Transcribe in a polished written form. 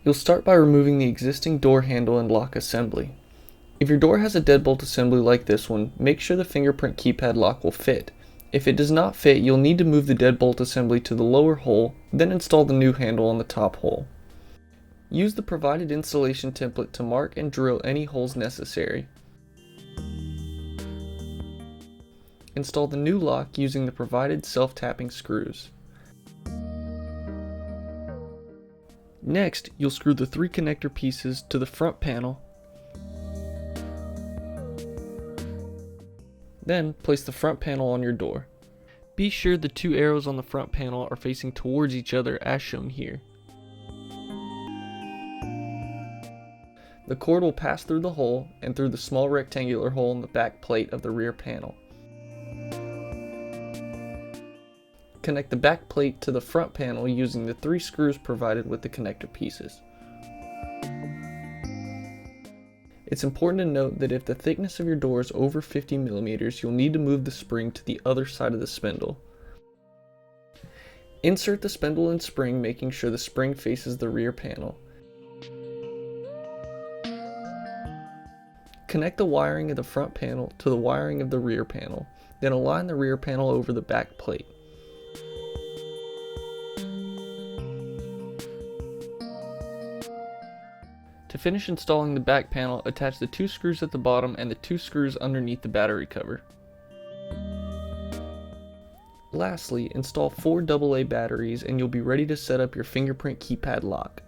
You'll start by removing the existing door handle and lock assembly. If your door has a deadbolt assembly like this one, make sure the fingerprint keypad lock will fit. If it does not fit, you'll need to move the deadbolt assembly to the lower hole, then install the new handle on the top hole. Use the provided installation template to mark and drill any holes necessary. Install the new lock using the provided self-tapping screws. Next, you'll screw the 3 connector pieces to the front panel. Then, place the front panel on your door. Be sure the 2 arrows on the front panel are facing towards each other as shown here. The cord will pass through the hole and through the small rectangular hole in the back plate of the rear panel. Connect the back plate to the front panel using the 3 screws provided with the connector pieces. It's important to note that if the thickness of your door is over 50 mm, you'll need to move the spring to the other side of the spindle. Insert the spindle and spring, making sure the spring faces the rear panel. Connect the wiring of the front panel to the wiring of the rear panel, then align the rear panel over the back plate. To finish installing the back panel, attach the 2 screws at the bottom and the 2 screws underneath the battery cover. Lastly, install 4 AA batteries and you'll be ready to set up your fingerprint keypad lock.